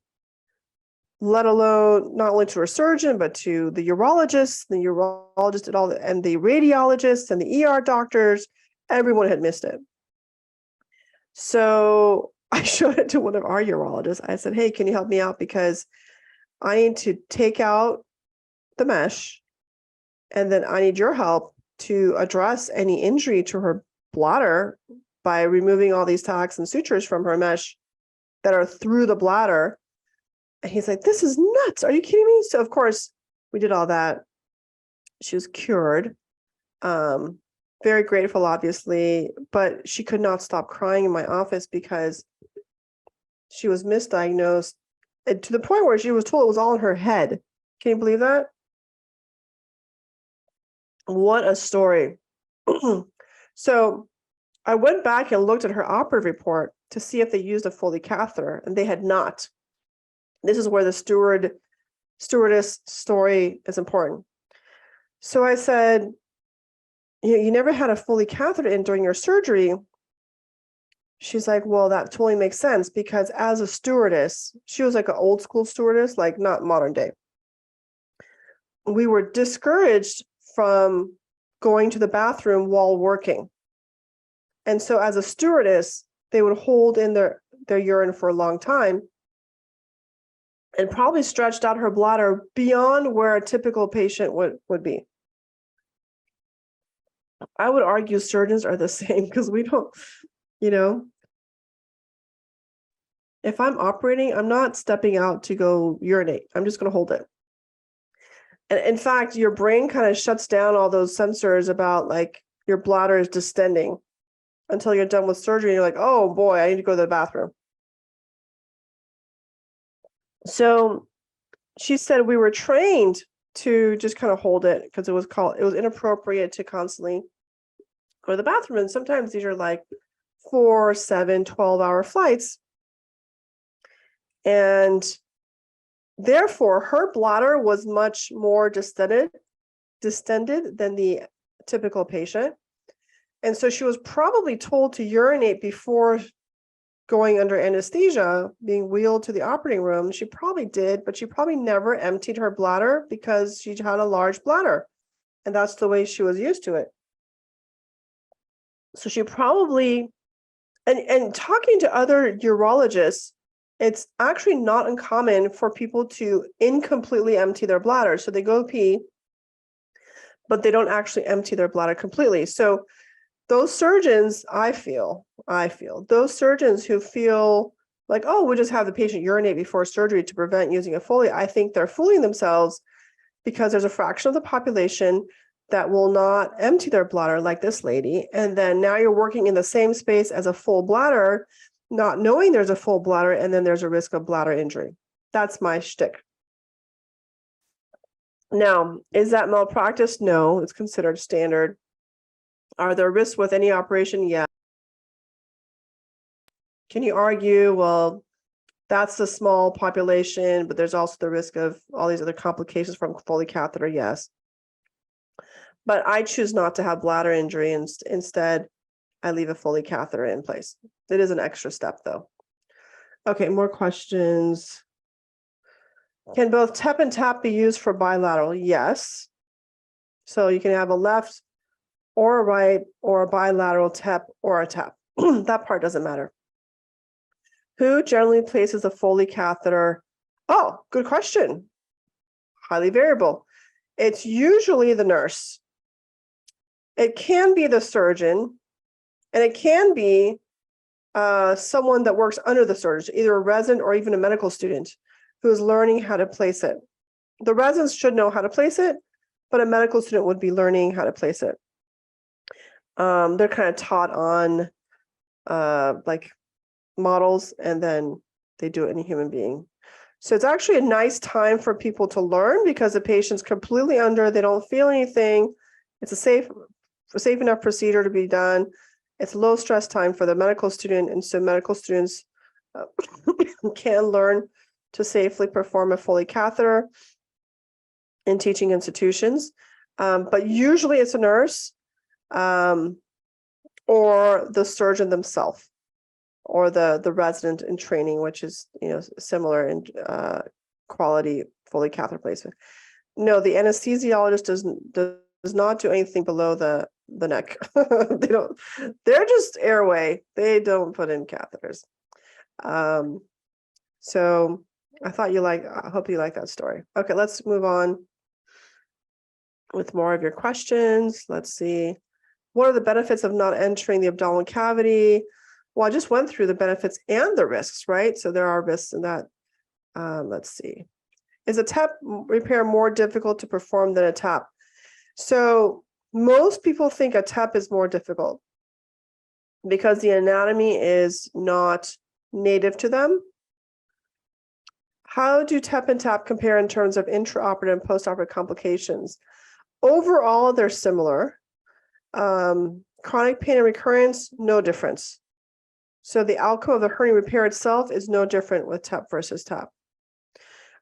let alone not only to her surgeon, but to the urologist did all the, and the radiologists and the ER doctors. Everyone had missed it. So I showed it to one of our urologists. I said, hey, can you help me out? Because I need to take out the mesh, and then I need your help to address any injury to her bladder by removing all these tacks and sutures from her mesh that are through the bladder. And he's like, this is nuts. Are you kidding me? So, of course, we did all that. She was cured. Very grateful, obviously, but she could not stop crying in my office because she was misdiagnosed, and to the point where she was told it was all in her head. Can you believe that? What a story. So I went back and looked at her operative report to see if they used a Foley catheter, and they had not. This is where the stewardess story is important. So I said, you never had a Foley catheter in during your surgery. She's like, well, that totally makes sense, because as a stewardess, she was like an old school stewardess, like not modern day. We were discouraged from going to the bathroom while working. And so as a stewardess, they would hold in their urine for a long time and probably stretched out her bladder beyond where a typical patient would be. I would argue surgeons are the same, because we don't, if I'm operating, I'm not stepping out to go urinate. I'm just going to hold it. And in fact, your brain kind of shuts down all those sensors about like your bladder is distending until you're done with surgery. And you're like, oh boy, I need to go to the bathroom. So she said we were trained to just kind of hold it because it was inappropriate to constantly go to the bathroom. And sometimes these are like 4, 7, 12-hour flights. And therefore, her bladder was much more distended than the typical patient. And so she was probably told to urinate before going under anesthesia, being wheeled to the operating room. She probably did, but she probably never emptied her bladder because she had a large bladder. And that's the way she was used to it. So she probably, and talking to other urologists, it's actually not uncommon for people to incompletely empty their bladder. So they go pee, but they don't actually empty their bladder completely. So those surgeons, I feel, those surgeons who feel like, oh, we'll just have the patient urinate before surgery to prevent using a Foley, I think they're fooling themselves, because there's a fraction of the population that will not empty their bladder like this lady. And then now you're working in the same space as a full bladder, not knowing there's a full bladder, and then there's a risk of bladder injury. That's my shtick. Now, is that malpractice? No, it's considered standard. Are there risks with any operation? Yeah. Can you argue, well, that's a small population, but there's also the risk of all these other complications from Foley catheter? Yes. But I choose not to have bladder injury, and instead, I leave a Foley catheter in place. It is an extra step, though. Okay, more questions. Can both TEP and TAPP be used for bilateral? Yes. So you can have a left or a right or a bilateral TEP or a TAPP. That part doesn't matter. Who generally places a Foley catheter? Oh, good question. Highly variable. It's usually the nurse. It can be the surgeon, and it can be someone that works under the surgeon, either a resident or even a medical student who is learning how to place it. The residents should know how to place it, but a medical student would be learning how to place it. They're kind of taught on like models, and then they do it in a human being. So it's actually a nice time for people to learn, because the patient's completely under, they don't feel anything. It's a safe enough procedure to be done. It's low stress time for the medical student, and so medical students can learn to safely perform a Foley catheter in teaching institutions. But usually it's a nurse or the surgeon themselves, or the resident in training, which is similar in quality Foley catheter placement. No, the anesthesiologist does not do anything below the neck. They don't. They're just airway. They don't put in catheters. So I hope you like that story. Okay, let's move on with more of your questions. Let's see. What are the benefits of not entering the abdominal cavity? Well, I just went through the benefits and the risks, right? So there are risks in that. Let's see. Is a TEP repair more difficult to perform than a TAPP? So most people think a TEP is more difficult because the anatomy is not native to them. How do TEP and TAPP compare in terms of intraoperative and postoperative complications? Overall, they're similar. Chronic pain and recurrence, no difference. So the outcome of the hernia repair itself is no different with TEP versus TAPP.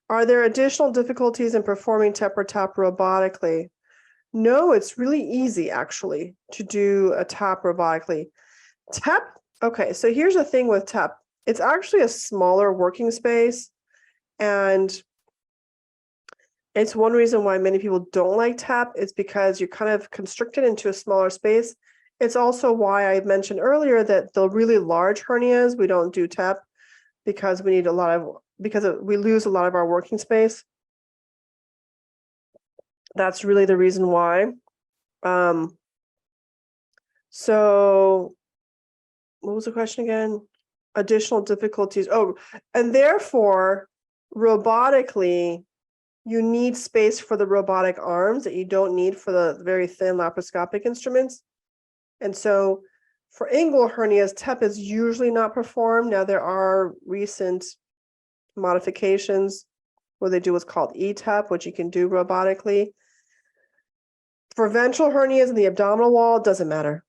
Are there additional difficulties in performing TEP or TAPP robotically? No, it's really easy actually to do a TAPP robotically. TEP, okay, so here's the thing with TEP. It's actually a smaller working space, and it's one reason why many people don't like TAPP. It's because you're kind of constricted into a smaller space. It's also why I mentioned earlier that the really large hernias, we don't do TEP because we need we lose a lot of our working space. That's really the reason why. So what was the question again? Additional difficulties. Oh, and therefore, robotically, you need space for the robotic arms that you don't need for the very thin laparoscopic instruments. And so for inguinal hernias, TEP is usually not performed. Now, there are recent modifications where they do what's called ETEP, which you can do robotically. For ventral hernias in the abdominal wall, it doesn't matter.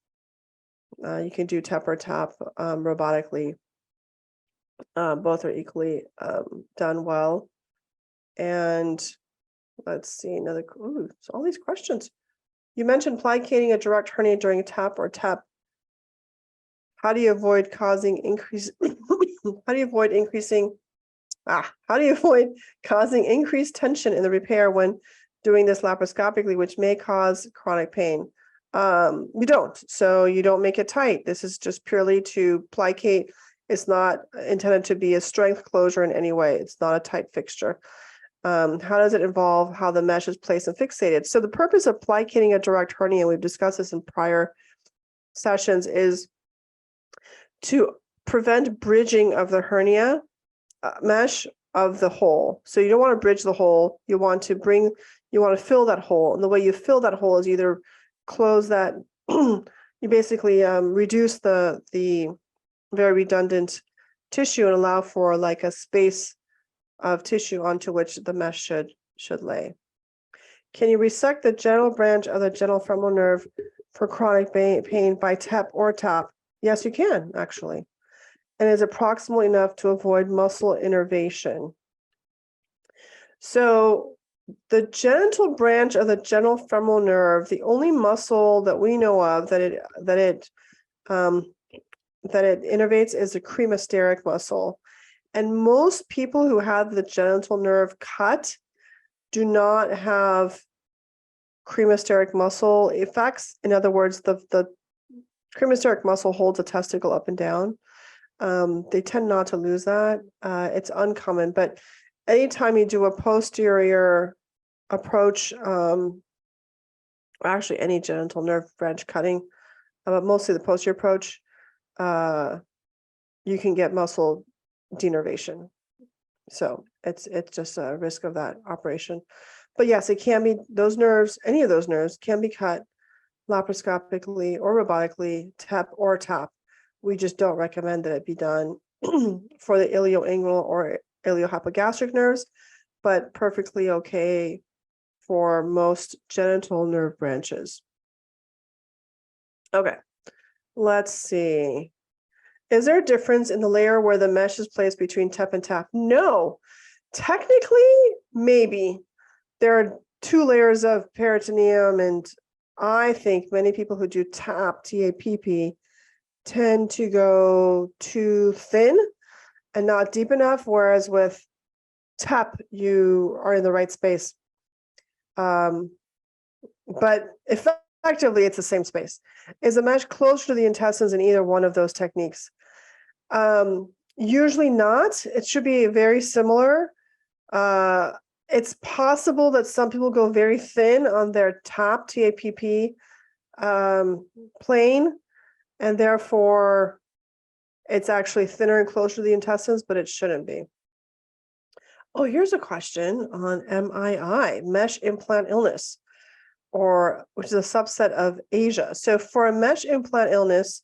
You can do TEP or TAPP robotically. Both are equally done well. And let's see another. Ooh, so all these questions. You mentioned plicating a direct hernia during TAPP or TEP. How do you avoid causing increase? How do you avoid causing increased tension in the repair when doing this laparoscopically, which may cause chronic pain? You don't. So you don't make it tight. This is just purely to plicate. It's not intended to be a strength closure in any way. It's not a tight fixture. How does it involve how the mesh is placed and fixated? So the purpose of plicating a direct hernia, we've discussed this in prior sessions, is to prevent bridging of the hernia mesh of the hole. So you don't want to bridge the hole. You want to fill that hole. And the way you fill that hole is either close that, you basically reduce the very redundant tissue and allow for like a space of tissue onto which the mesh should lay. Can you resect the genital branch of the genital femoral nerve for chronic pain by TEP or TAPP? Yes, you can, actually. And is it proximal enough to avoid muscle innervation? So the genital branch of the genital femoral nerve, the only muscle that we know of that it innervates is the cremasteric muscle. And most people who have the genital nerve cut do not have cremasteric muscle effects. In other words, the cremasteric muscle holds a testicle up and down. They tend not to lose that. It's uncommon, but anytime you do a posterior approach, actually any genital nerve branch cutting, but mostly the posterior approach, you can get muscle denervation. So it's just a risk of that operation. But yes, it can be, those nerves, any of those nerves can be cut laparoscopically or robotically, TEP or TAPP. We just don't recommend that it be done for the ilioinguinal or iliohypogastric nerves, but perfectly okay for most genital nerve branches. Okay, let's see. Is there a difference in the layer where the mesh is placed between TEP and TAPP? No, technically, maybe. There are two layers of peritoneum, and I think many people who do TAPP, T-A-P-P, tend to go too thin and not deep enough, whereas with TEP, you are in the right space. But effectively, it's the same space. Is the mesh closer to the intestines in either one of those techniques? Usually not. It should be very similar. It's possible that some people go very thin on their TAPP, TAPP plane, and therefore it's actually thinner and closer to the intestines, but it shouldn't be. Oh, here's a question on MII, mesh implant illness, which is a subset of ASIA. So for a mesh implant illness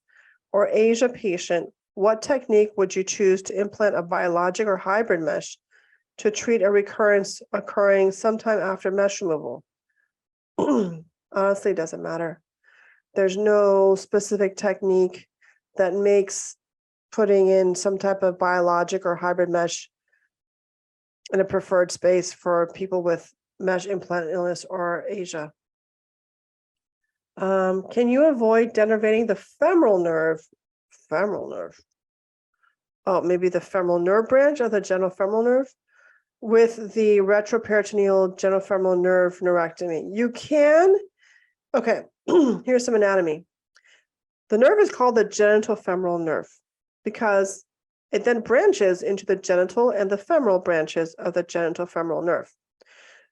or ASIA patient, what technique would you choose to implant a biologic or hybrid mesh to treat a recurrence occurring sometime after mesh removal? Honestly, it doesn't matter. There's no specific technique that makes putting in some type of biologic or hybrid mesh in a preferred space for people with mesh implant illness or ASIA. Can you avoid denervating the femoral nerve? Femoral nerve. Oh, maybe the femoral nerve branch of the genitofemoral nerve with the retroperitoneal genitofemoral nerve neurectomy. You can. Okay, here's some anatomy. The nerve is called the genitofemoral nerve because it then branches into the genital and the femoral branches of the genitofemoral nerve.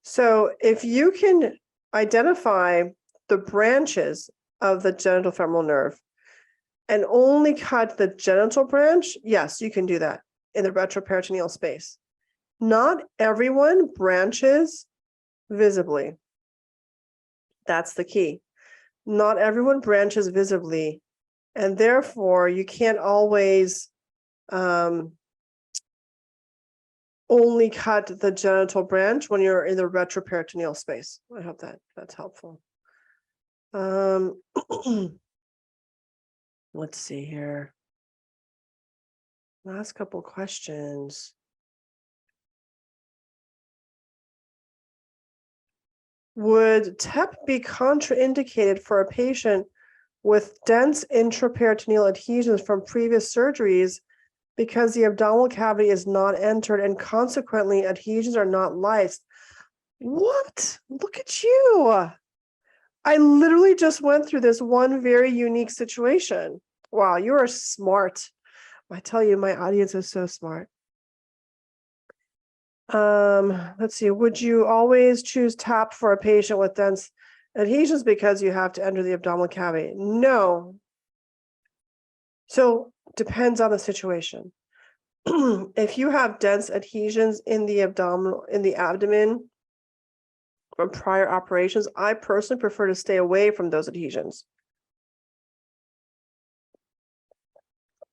So if you can identify the branches of the genitofemoral nerve and only cut the genital branch, yes, you can do that in the retroperitoneal space. Not everyone branches visibly. That's the key. Not everyone branches visibly, and therefore you can't always only cut the genital branch when you're in the retroperitoneal space. I hope that's helpful. Let's see here. Last couple questions. Would TEP be contraindicated for a patient with dense intraperitoneal adhesions from previous surgeries because the abdominal cavity is not entered and consequently adhesions are not lysed? What? Look at you. I literally just went through this one very unique situation. Wow, you are smart. I tell you, my audience is so smart. Let's see. Would you always choose TAPP for a patient with dense adhesions because you have to enter the abdominal cavity? No. So depends on the situation. If you have dense adhesions in the abdomen from prior operations, I personally prefer to stay away from those adhesions.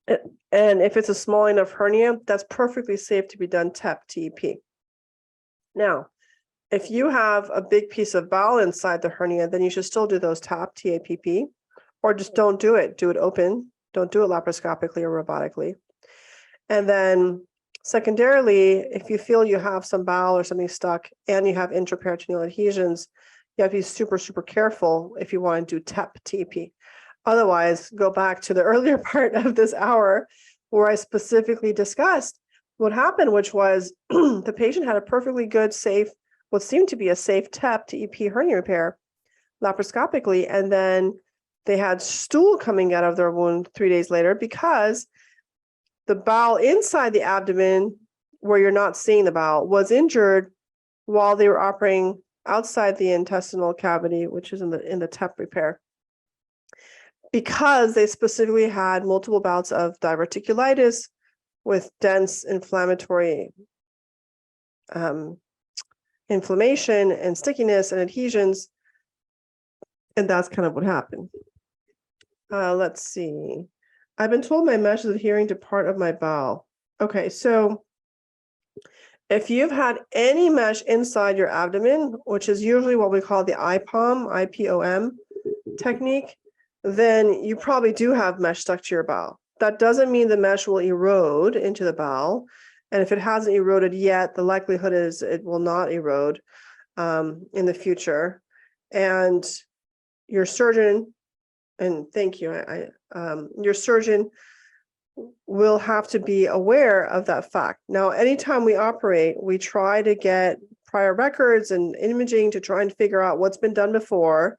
And if it's a small enough hernia, that's perfectly safe to be done TEP, TEP. Now, if you have a big piece of bowel inside the hernia, then you should still do those TAPP, TAPP, or just don't do it. Do it open. Don't do it laparoscopically or robotically. And then secondarily, if you feel you have some bowel or something stuck and you have intraperitoneal adhesions, you have to be super, super careful if you want to do TEP, TEP. Otherwise, go back to the earlier part of this hour where I specifically discussed what happened, which was the patient had a perfectly good, safe, what seemed to be a safe TEP, TEP hernia repair laparoscopically, and then they had stool coming out of their wound 3 days later because the bowel inside the abdomen, where you're not seeing the bowel, was injured while they were operating outside the intestinal cavity, which is in the TEP repair, because they specifically had multiple bouts of diverticulitis with dense inflammatory inflammation and stickiness and adhesions. And that's kind of what happened. Let's see. I've been told my mesh is adhering to part of my bowel. Okay, so if you've had any mesh inside your abdomen, which is usually what we call the IPOM, IPOM technique, then you probably do have mesh stuck to your bowel. That doesn't mean the mesh will erode into the bowel. And if it hasn't eroded yet, the likelihood is it will not erode in the future. And your surgeon, and thank you, your surgeon we'll have to be aware of that fact. Now, anytime we operate, we try to get prior records and imaging to try and figure out what's been done before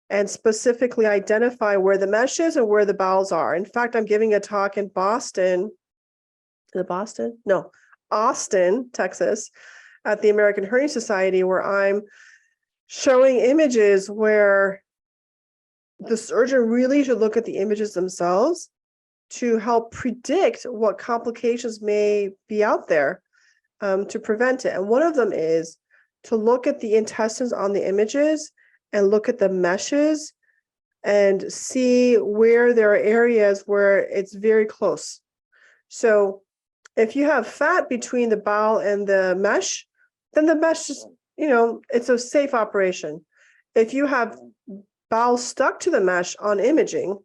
and specifically identify where the mesh is and where the bowels are. In fact, I'm giving a talk in Boston. Is it Boston? No, Austin, Texas, at the American Hernia Society, where I'm showing images where the surgeon really should look at the images themselves to help predict what complications may be out there to prevent it. And one of them is to look at the intestines on the images and look at the meshes and see where there are areas where it's very close. So if you have fat between the bowel and the mesh, then the mesh is, it's a safe operation. If you have bowel stuck to the mesh on imaging,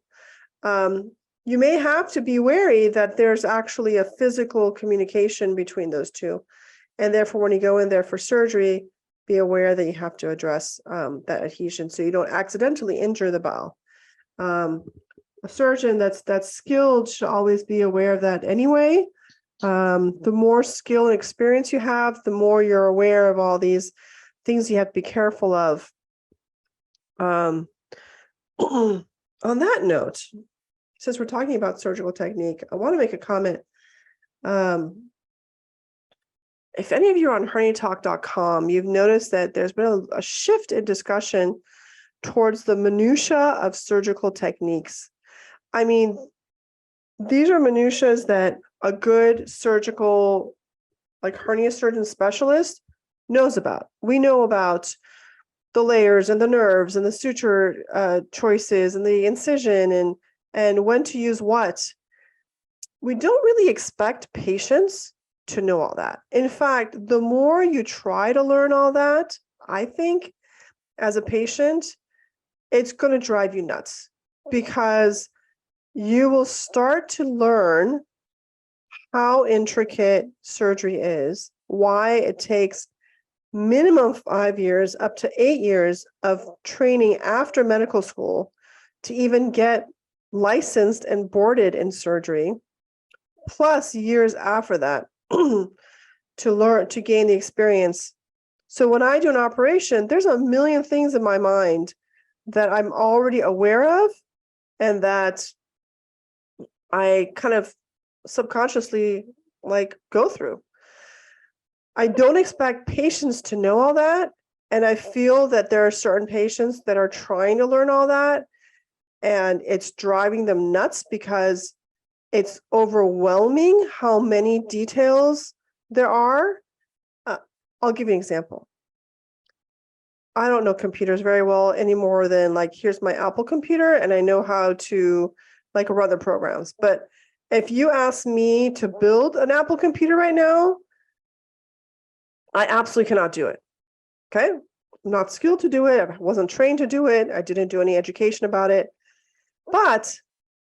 you may have to be wary that there's actually a physical communication between those two. And therefore, when you go in there for surgery, be aware that you have to address that adhesion so you don't accidentally injure the bowel. A surgeon that's skilled should always be aware of that anyway. The more skill and experience you have, the more you're aware of all these things you have to be careful of. On that note, since we're talking about surgical technique, I want to make a comment. If any of you are on HerniaTalk.com, you've noticed that there's been a shift in discussion towards the minutia of surgical techniques. I mean, these are minutiae that a good surgical, like hernia surgeon specialist, knows about. We know about the layers and the nerves and the suture choices and the incision and when to use what. We don't really expect patients to know all that. In fact, the more you try to learn all that, I think, as a patient, it's going to drive you nuts because you will start to learn how intricate surgery is, why it takes minimum 5 years up to 8 years of training after medical school to even get licensed and boarded in surgery, plus years after that to learn, to gain the experience. So when I do an operation, there's a million things in my mind that I'm already aware of and that I kind of subconsciously go through. I don't expect patients to know all that. And I feel that there are certain patients that are trying to learn all that and it's driving them nuts because it's overwhelming how many details there are. I'll give you an example. I don't know computers very well any more than here's my Apple computer and I know how to run the programs. But if you ask me to build an Apple computer right now, I absolutely cannot do it. Okay? I'm not skilled to do it. I wasn't trained to do it. I didn't do any education about it. But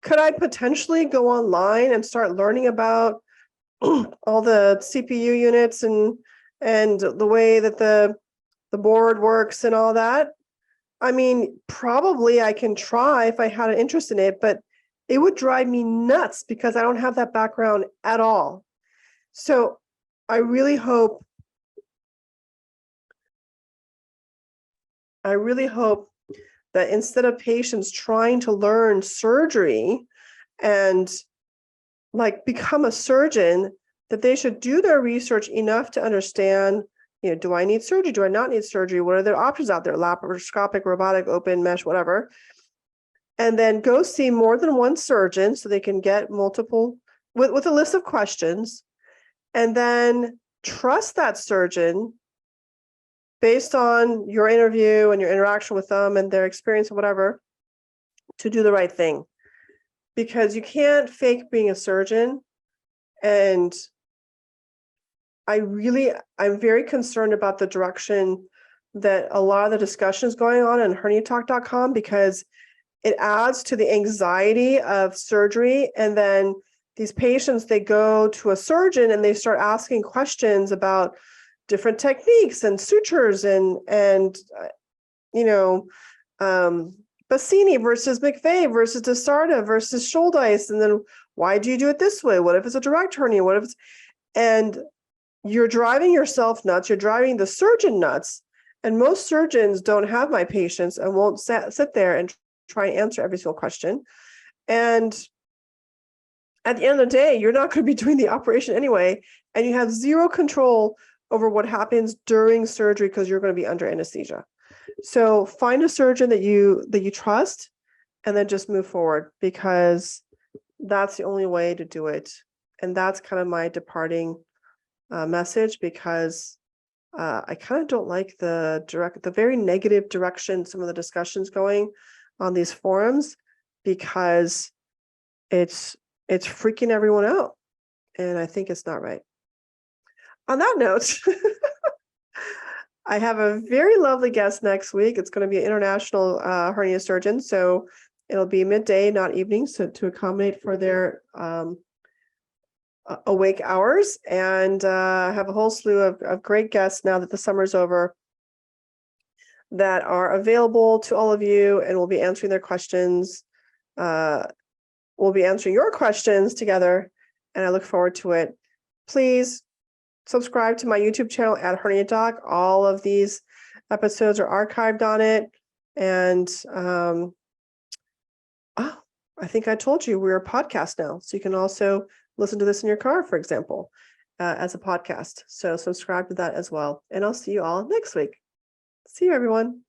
could I potentially go online and start learning about all the CPU units and the way that the board works and all that? I mean, probably I can try if I had an interest in it, but it would drive me nuts because I don't have that background at all. So I really hope that instead of patients trying to learn surgery and become a surgeon, that they should do their research enough to understand, do I need surgery? Do I not need surgery? What are their options out there? Laparoscopic, robotic, open, mesh, whatever. And then go see more than one surgeon so they can get multiple with a list of questions, and then trust that surgeon based on your interview and your interaction with them and their experience or whatever to do the right thing. Because you can't fake being a surgeon. And I'm very concerned about the direction that a lot of the discussion is going on HerniaTalk.com, because it adds to the anxiety of surgery. And then these patients, they go to a surgeon and they start asking questions about different techniques and sutures and Bassini versus McVeigh versus DeSarta versus Schuldeis, and then Why do you do it this way? What if it's a direct hernia? What if it's, and you're driving yourself nuts. You're driving the surgeon nuts. And most surgeons don't have my patience and won't sit there and try and answer every single question. And at the end of the day, you're not going to be doing the operation anyway. And you have zero control over what happens during surgery because you're going to be under anesthesia. So find a surgeon that you trust and then just move forward, because that's the only way to do it. And that's kind of my departing message, because I kind of don't like the very negative direction some of the discussions going on these forums, because it's freaking everyone out, and I think it's not right. On that note, I have a very lovely guest next week. It's going to be an international hernia surgeon, so it'll be midday, not evening, so to accommodate for their awake hours. And I have a whole slew of great guests now that the summer's over that are available to all of you, and we'll be answering their questions. We'll be answering your questions together, and I look forward to it. Please subscribe to my YouTube channel at HerniaTalk. All of these episodes are archived on it. And I think I told you we're a podcast now. So you can also listen to this in your car, for example, as a podcast. So subscribe to that as well. And I'll see you all next week. See you, everyone.